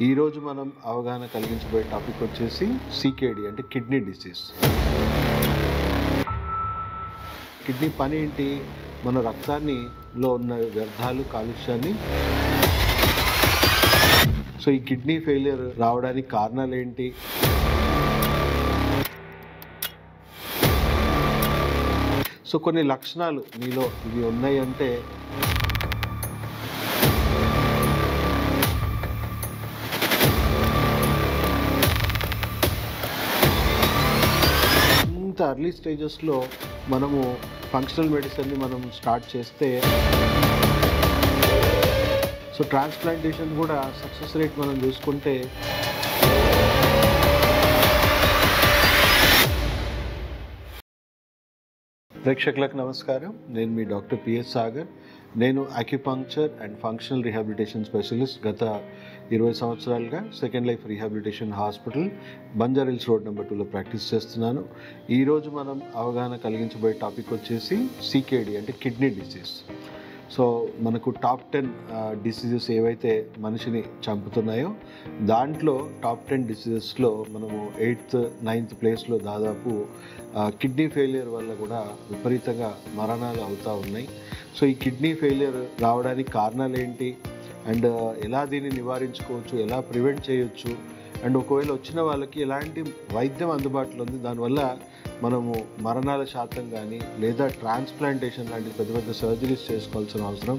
ఈరోజు మనం అవగాహన కలిగించబోయే టాపిక్ వచ్చేసి సికేడి అంటే కిడ్నీ డిసీజ్. కిడ్నీ పని ఏంటి? మన రక్తాన్నిలో ఉన్న వ్యర్థాలు, కాలుష్యాన్ని ఈ కిడ్నీ ఫెయిలియర్ రావడానికి కారణాలు ఏంటి? కొన్ని లక్షణాలు మీలో ఇవి ఉన్నాయి అంటే ఇంత ఎర్లీ స్టేజెస్లో మనము ఫంక్షనల్ మెడిసిన్ని మనం స్టార్ట్ చేస్తే ట్రాన్స్ప్లాంటేషన్ కూడా సక్సెస్ రేట్ మనం చూసుకుంటే ప్రేక్షకులకు నమస్కారం. నేను మీ డాక్టర్ పిఎస్ సాగర్. నేను acupuncture and functional rehabilitation specialist. గత 20 సంవత్సరాలుగా second life rehabilitation hospital Banjara Hills road number 2లో ప్రాక్టీస్ చేస్తున్నాను. ఈరోజు మనం అవగాహన కలిగించబోయే టాపిక్ వచ్చేసి సికేడి అంటే కిడ్నీ డిసీజ్. మనకు టాప్ 10 డిసీజెస్ ఏవైతే మనిషిని చంపుతున్నాయో దాంట్లో టాప్ 10 డిసీజెస్లో మనము 8th 9th ప్లేస్లో దాదాపు కిడ్నీ ఫెయిలియర్ వల్ల కూడా విపరీతంగా మరణాలు అవుతూ ఉన్నాయి. ఈ కిడ్నీ ఫెయిలియర్ రావడానికి కారణాలు ఏంటి అండ్ ఎలా దీన్ని నివారించుకోవచ్చు, ఎలా ప్రివెంట్ చేయొచ్చు అండ్ ఒకవేళ వచ్చిన వాళ్ళకి ఎలాంటి వైద్యం అందుబాటులో ఉంది, దానివల్ల మనము మరణాల శాతం కానీ లేదా ట్రాన్స్ప్లాంటేషన్ లాంటి పెద్ద పెద్ద సర్జరీస్ చేసుకోవాల్సిన అవసరం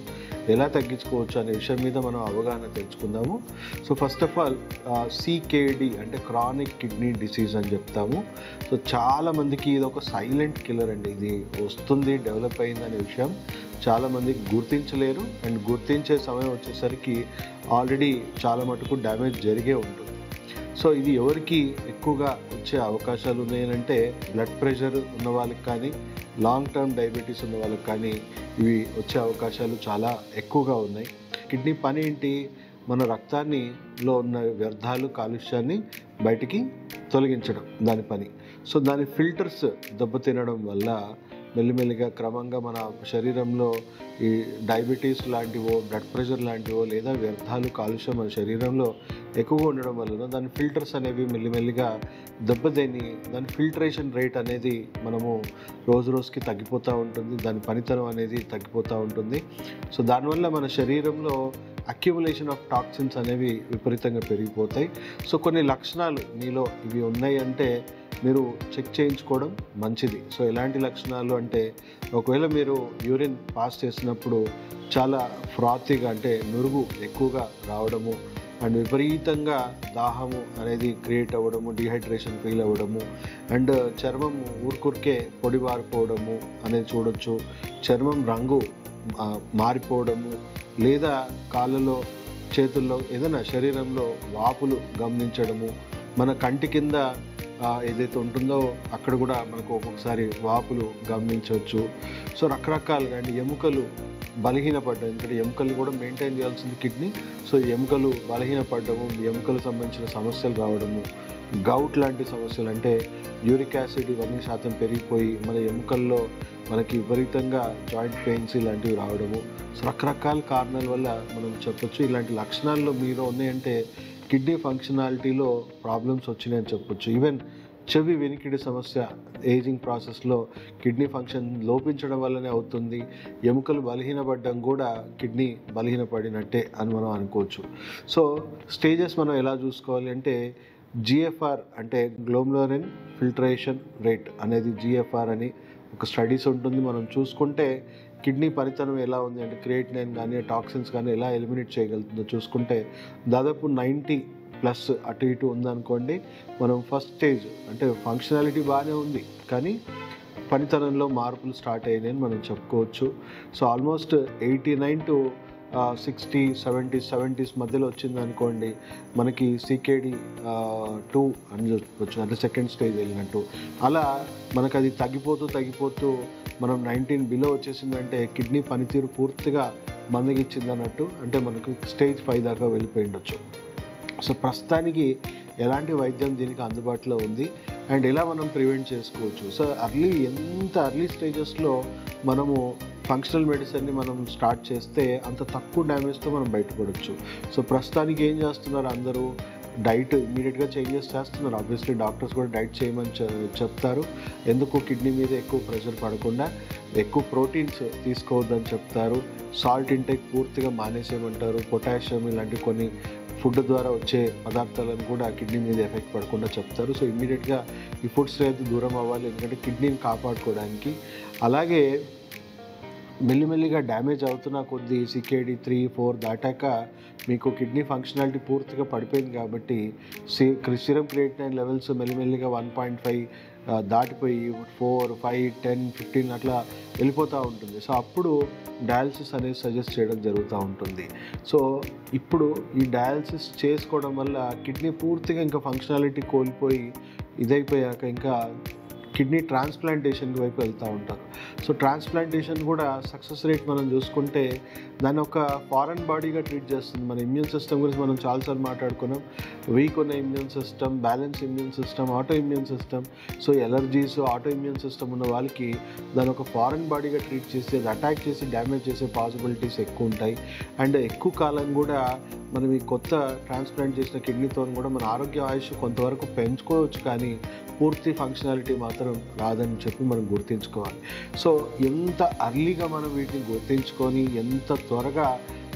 ఎలా తగ్గించుకోవచ్చు అనే విషయం మీద మనం అవగాహన తెచ్చుకుందాము. ఫస్ట్ ఆఫ్ ఆల్ సికేడి అంటే క్రానిక్ కిడ్నీ డిసీజ్ అని చెప్తాము. చాలామందికి ఇది ఒక సైలెంట్ కిల్లర్ అండి. ఇది వస్తుంది, డెవలప్ అయింది అనే విషయం చాలామందికి గుర్తించలేరు అండ్ గుర్తించే సమయం వచ్చేసరికి ఆల్రెడీ చాలా మటుకు డ్యామేజ్ జరిగే ఉంటుంది. ఇది ఎవరికి ఎక్కువగా వచ్చే అవకాశాలు ఉన్నాయంటే బ్లడ్ ప్రెషర్ ఉన్న వాళ్ళకి కానీ లాంగ్ టర్మ్ డయాబెటీస్ ఉన్న వాళ్ళకి కానీ ఇవి వచ్చే అవకాశాలు చాలా ఎక్కువగా ఉన్నాయి. కిడ్నీ పని ఏంటి? మన రక్తాన్నిలో ఉన్న వ్యర్థాలు, కాలుష్యాన్ని బయటికి తొలగించడం దాని పని. దాని ఫిల్టర్స్ దెబ్బతినడం వల్ల మెల్లిమెల్లిగా క్రమంగా మన శరీరంలో ఈ డయాబెటీస్ లాంటివో, బ్లడ్ ప్రెషర్ లాంటివో లేదా వ్యర్థాలు, కాలుష్యం మన శరీరంలో ఎక్కువగా ఉండడం వలన దాని ఫిల్టర్స్ అనేవి మెల్లిమెల్లిగా దెబ్బతిని దాని ఫిల్టరేషన్ రేట్ అనేది మనము రోజు రోజుకి తగ్గిపోతూ ఉంటుంది. దాని పనితనం అనేది తగ్గిపోతూ ఉంటుంది. దానివల్ల మన శరీరంలో అక్యుములేషన్ ఆఫ్ టాక్సిన్స్ అనేవి విపరీతంగా పెరిగిపోతాయి. కొన్ని లక్షణాలు మీలో ఇవి ఉన్నాయి అంటే మీరు చెక్ చేయించుకోవడం మంచిది. ఎలాంటి లక్షణాలు అంటే ఒకవేళ మీరు యూరిన్ పాస్ చేసినప్పుడు చాలా ఫ్రాతీగా అంటే నురుగు ఎక్కువగా రావడము అండ్ విపరీతంగా దాహము అనేది క్రియేట్ అవ్వడము, డిహైడ్రేషన్ ఫీల్ అవ్వడము అండ్ చర్మం ఊరుకురికే పొడిబారిపోవడము అనేది చూడొచ్చు. చర్మం రంగు మారిపోవడము లేదా కాళ్ళలో, చేతుల్లో ఏదైనా శరీరంలో వాపులు గమనించడము, మన కంటి కింద ఏదైతే ఉంటుందో అక్కడ కూడా మనకు ఒక్కొక్కసారి వాపులు గమనించవచ్చు. రకరకాలుగా అంటే ఎముకలు బలహీనపడ్డం, ఎందుకంటే ఎముకలు కూడా మెయింటైన్ చేయాల్సింది కిడ్నీ. ఎముకలు బలహీనపడ్డము, ఎముకలకు సంబంధించిన సమస్యలు రావడము, గౌట్ లాంటి సమస్యలు అంటే యూరిక్ యాసిడ్ ఇవన్నీ శాతం పెరిగిపోయి మన ఎముకల్లో మనకి విపరీతంగా జాయింట్ పెయిన్స్ ఇలాంటివి రావడము. రకరకాల కారణాల వల్ల మనం చెప్పొచ్చు. ఇలాంటి లక్షణాల్లో మీరు ఉన్నాయంటే కిడ్నీ ఫంక్షనాలిటీలో ప్రాబ్లమ్స్ వచ్చినాయని చెప్పొచ్చు. ఈవెన్ చెవి వెనికిడి సమస్య ఏజింగ్ ప్రాసెస్లో కిడ్నీ ఫంక్షన్ లోపించడం వల్లనే అవుతుంది. ఎముకలు బలహీనపడడం కూడా కిడ్నీ బలహీనపడినట్టే అని మనం అనుకోవచ్చు. స్టేజెస్ మనం ఎలా చూసుకోవాలి అంటే GFR అంటే గ్లోమెరులర్ ఫిల్టరేషన్ రేట్ అనేది GFR అని ఒక స్టడీస్ ఉంటుంది. మనం చూసుకుంటే కిడ్నీ పనితనం ఎలా ఉంది అంటే క్రియేటినైన్ కానీ టాక్సిన్స్ కానీ ఎలా ఎలిమినేట్ చేయగలుగుతుందో చూసుకుంటే దాదాపు 90+ అటు ఇటు ఉందనుకోండి, మనం ఫస్ట్ స్టేజ్ అంటే ఫంక్షనాలిటీ బాగానే ఉంది కానీ పనితనంలో మార్పులు స్టార్ట్ అయినాయని మనం చెప్పుకోవచ్చు. ఆల్మోస్ట్ 89 to 60, 70s మధ్యలో వచ్చింది అనుకోండి, మనకి సికేడి 2 అని చెప్పవచ్చు, అంటే సెకండ్ స్టేజ్ వెళ్ళినట్టు. అలా మనకు అది తగ్గిపోతూ మనం 19 బిలో వచ్చేసిందంటే కిడ్నీ పనితీరు పూర్తిగా మందగిచ్చింది అన్నట్టు, అంటే మనకు స్టేజ్ 5 దాకా వెళ్ళిపోయి ఉండొచ్చు. ప్రస్తుతానికి ఎలాంటి వైద్యం దీనికి అందుబాటులో ఉంది అండ్ ఎలా మనం ప్రివెంట్ చేసుకోవచ్చు. ఎంత ఎర్లీ స్టేజెస్లో మనము ఫంక్షనల్ మెడిసిన్ని మనం స్టార్ట్ చేస్తే అంత తక్కువ డ్యామేజ్తో మనం బయటపడవచ్చు. సో ప్రస్తుతానికి ఏం చేస్తున్నారు అందరూ, డైట్ ఇమీడియట్గా చేంజెస్ చేస్తున్నారు. ఆబ్వియస్లీ డాక్టర్స్ కూడా డైట్ చేయమని చెప్తారు. ఎందుకు, కిడ్నీ మీద ఎక్కువ ప్రెషర్ పడకుండా ఎక్కువ ప్రోటీన్స్ తీసుకోవద్దని చెప్తారు. సాల్ట్ ఇంటేక్ పూర్తిగా మానేసేయమంటారు. పొటాషియం ఇలాంటి కొన్ని ఫుడ్ ద్వారా వచ్చే పదార్థాలను కూడా కిడ్నీ మీద ఎఫెక్ట్ పడకుండా చెప్తారు. సో ఇమ్మీడియట్గా ఈ ఫుడ్స్ అయితే దూరం అవ్వాలి, ఎందుకంటే కిడ్నీని కాపాడుకోవడానికి. అలాగే మెల్లిమెల్లిగా డ్యామేజ్ అవుతున్న కొద్దీ CKD 3, 4 దాటాక మీకు కిడ్నీ ఫంక్షనాలిటీ పూర్తిగా పడిపోయింది కాబట్టి సిరం క్రియేటినైన్ లెవెల్స్ మెల్లిమెల్లిగా 1.5 దాటిపోయి 4, 5, 10, 15 అట్లా వెళ్ళిపోతూ ఉంటుంది. సో అప్పుడు డయాలసిస్ అనేది సజెస్ట్ చేయడం జరుగుతూ ఉంటుంది. సో ఇప్పుడు ఈ డయాలసిస్ చేసుకోవడం వల్ల కిడ్నీ పూర్తిగా ఇంకా ఫంక్షనాలిటీ కోల్పోయి ఇదైపోయాక ఇంకా కిడ్నీ ట్రాన్స్ప్లాంటేషన్ వైపు వెళ్తూ ఉంటారు. సో ట్రాన్స్ప్లాంటేషన్ కూడా సక్సెస్ రేట్ మనం చూసుకుంటే దాన్ని ఒక ఫారెన్ బాడీగా ట్రీట్ చేస్తుంది. మన ఇమ్యూన్ సిస్టమ్ గురించి మనం చాలాసార్లు మాట్లాడుకున్నాం. వీక్ ఉన్న immune system, balance immune system, auto immune system. So allergies, auto immune system ఉన్న వాళ్ళకి దాని ఒక ఫారెన్ బాడీగా ట్రీట్ చేసి అది అటాక్ చేసి డ్యామేజ్ చేసే పాసిబిలిటీస్ ఎక్కువ ఉంటాయి. అండ్ ఎక్కువ కాలం కూడా మనం ఈ కొత్త ట్రాన్స్ప్లాంట్ చేసిన కిడ్నీతో కూడా మన ఆరోగ్య ఆయుష్ కొంతవరకు పెంచుకోవచ్చు, కానీ పూర్తి ఫంక్షనాలిటీ మాత్రం రాదని చెప్పి మనం గుర్తుంచుకోవాలి. సో ఎంత అర్లీగా మనం వీటిని గుర్తుంచుకొని ఎంత త్వరగా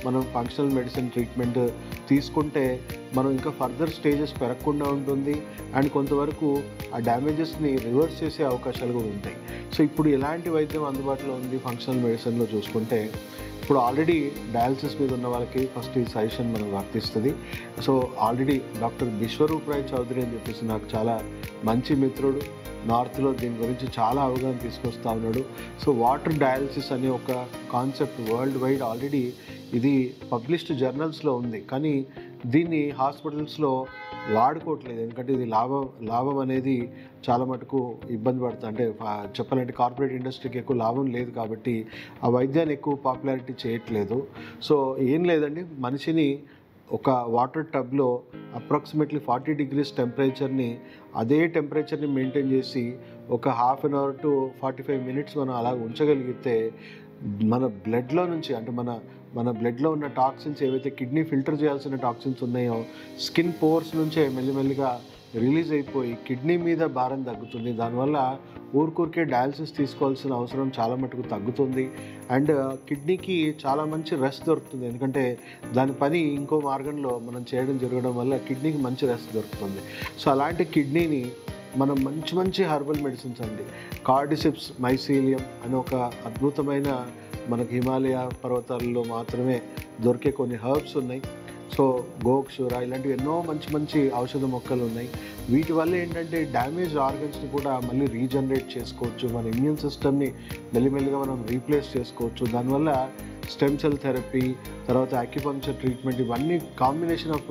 మనం ఫంక్షనల్ మెడిసిన్ ట్రీట్మెంట్ తీసుకుంటే మనం ఇంకా ఫర్దర్ స్టేజెస్ పెరగకుండా ఉంటుంది. అండ్ కొంతవరకు ఆ డ్యామేజెస్ని రివర్స్ చేసే అవకాశాలు కూడా ఉంటాయి. సో ఇప్పుడు ఎలాంటి వైద్యం అందుబాటులో ఉంది ఫంక్షనల్ మెడిసిన్లో చూసుకుంటే, ఇప్పుడు ఆల్రెడీ డయాలసిస్ మీద ఉన్న వాళ్ళకి ఫస్ట్ ఈ సజెషన్ మనం వర్తిస్తుంది. So already doctor Vishwaroop Roy Chaudhary అని చెప్పేసి నాకు చాలా మంచి మిత్రుడు, నార్త్లో దీని గురించి చాలా అవగాహన తీసుకొస్తూ ఉన్నాడు. సో వాటర్ డయాలసిస్ అనే ఒక కాన్సెప్ట్ వరల్డ్ వైడ్ ఆల్రెడీ ఇది పబ్లిష్డ్ జర్నల్స్లో ఉంది, కానీ దీన్ని హాస్పిటల్స్లో వాడుకోవట్లేదు. ఎందుకంటే ఇది లాభం అనేది చాలా మటుకు ఇబ్బంది పడుతుంది. అంటే చెప్పాలంటే కార్పొరేట్ ఇండస్ట్రీకి ఎక్కువ లాభం లేదు కాబట్టి ఆ వైద్యాన్ని ఎక్కువ పాపులారిటీ చేయట్లేదు. సో ఏం లేదండి, మనిషిని ఒక వాటర్ టబ్లో అప్రాక్సిమేట్లీ 40 degrees టెంపరేచర్ని, అదే టెంపరేచర్ని మెయింటైన్ చేసి ఒక ½ an hour to 45 minutes మనం అలా ఉంచగలిగితే మన బ్లడ్లో నుంచి, అంటే మన బ్లడ్లో ఉన్న టాక్సిన్స్ ఏవైతే కిడ్నీ ఫిల్టర్ చేయాల్సిన టాక్సిన్స్ ఉన్నాయో స్కిన్ పోర్స్ నుంచే మెల్లిమెల్లిగా రిలీజ్ అయిపోయి కిడ్నీ మీద భారం తగ్గుతుంది. దానివల్ల ఊరికే డయాలసిస్ తీసుకోవాల్సిన అవసరం చాలా మటుకు తగ్గుతుంది. అండ్ కిడ్నీకి చాలా మంచి రెస్ట్ దొరుకుతుంది, ఎందుకంటే దాని పని ఇంకో మార్గంలో మనం జరగడం వల్ల కిడ్నీకి మంచి రెస్ట్ దొరుకుతుంది. సో అలాంటి కిడ్నీని మనం మంచి హెర్బల్ మెడిసిన్స్ అండి, కార్డిసిప్స్ మైసీలియం అని ఒక అద్భుతమైన మనకి హిమాలయ పర్వతాల్లో మాత్రమే దొరికే కొన్ని హర్బ్స్ ఉన్నాయి. సో గోక్షూర ఇలాంటివి ఎన్నో మంచి ఔషధ మొక్కలు ఉన్నాయి. వీటి వల్ల ఏంటంటే డ్యామేజ్ ఆర్గన్స్ని కూడా మళ్ళీ రీజనరేట్ చేసుకోవచ్చు, మన ఇమ్యూన్ సిస్టమ్ని మెల్లిమెల్లిగా మనం రీప్లేస్ చేసుకోవచ్చు. దానివల్ల స్టెమ్ సెల్ థెరపీ, తర్వాత యాక్యుపంక్చర్ ట్రీట్మెంట్, ఇవన్నీ combination of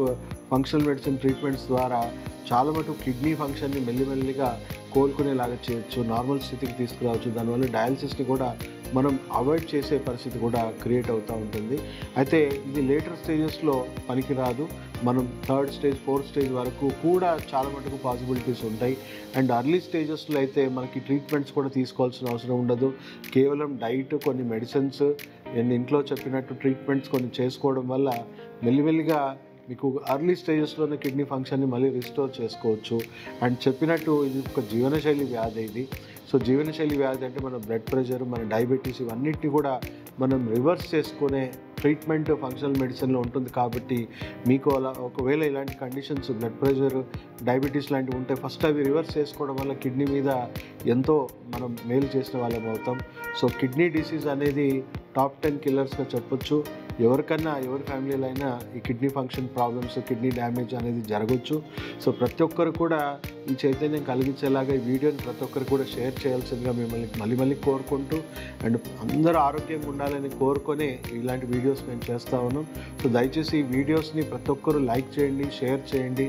functional medicine treatments ద్వారా చాలా మటుకు కిడ్నీ ఫంక్షన్ని మెల్లిమెల్లిగా కోలుకునేలాగా చేయొచ్చు, నార్మల్ స్థితికి తీసుకురావచ్చు. దానివల్ల డయాలసిస్ని కూడా మనం అవాయిడ్ చేసే పరిస్థితి కూడా క్రియేట్ అవుతూ ఉంటుంది. అయితే ఇది లేటర్ స్టేజెస్లో పనికిరాదు. మనం 3rd stage 4th stage వరకు కూడా చాలా మటుకు పాసిబిలిటీస్ ఉంటాయి. అండ్ అర్లీ స్టేజెస్లో అయితే మనకి ట్రీట్మెంట్స్ కూడా తీసుకోవాల్సిన అవసరం ఉండదు. కేవలం డైట్, కొన్ని మెడిసిన్స్, ఇంట్లో చెప్పినట్టు ట్రీట్మెంట్స్ కొన్ని చేసుకోవడం వల్ల మెల్లిమెల్లిగా మీకు అర్లీ స్టేజెస్లోనే కిడ్నీ ఫంక్షన్ని మళ్ళీ రిస్టోర్ చేసుకోవచ్చు. అండ్ చెప్పినట్టు ఇది ఒక జీవనశైలి వ్యాధి ఇది. సో జీవనశైలి వ్యాధి అంటే మన బ్లడ్ ప్రెషర్, మన డయాబెటీస్ ఇవన్నిటిని కూడా మనం రివర్స్ చేసుకునే ట్రీట్మెంట్ ఫంక్షనల్ మెడిసిన్లో ఉంటుంది. కాబట్టి మీకు అలా ఒకవేళ ఇలాంటి కండిషన్స్, బ్లడ్ ప్రెషర్, డయాబెటీస్ లాంటివి ఉంటే ఫస్ట్ అవి రివర్స్ చేసుకోవడం వల్ల కిడ్నీ మీద ఎంతో మనం మేలు చేసిన వాళ్ళం అవుతాం. సో కిడ్నీ డిసీజ్ అనేది టాప్ 10 కిల్లర్స్గా చెప్పొచ్చు. ఎవరికన్నా, ఎవరి ఫ్యామిలీలో అయినా ఈ kidney function problems, kidney damage అనేది జరగవచ్చు. సో ప్రతి ఒక్కరు కూడా ఈ చైతన్యం కలిగించేలాగా ఈ వీడియోని ప్రతి ఒక్కరు కూడా షేర్ చేయాల్సిందిగా మిమ్మల్ని మళ్ళీ కోరుకుంటూ, అండ్ అందరూ ఆరోగ్యంగా ఉండాలని కోరుకొని ఇలాంటి వీడియోస్ మేము చేస్తూ ఉన్నాం. సో దయచేసి ఈ వీడియోస్ని ప్రతి ఒక్కరు లైక్ చేయండి, షేర్ చేయండి.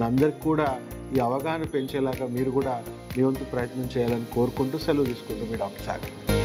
అందరికి కూడా ఈ అవగాహన పెంచేలాగా మీరు కూడా మీ వంతు ప్రయత్నం చేయాలని కోరుకుంటూ సెలవు తీసుకుంటాం. మీ డాక్టర్ సాగర్.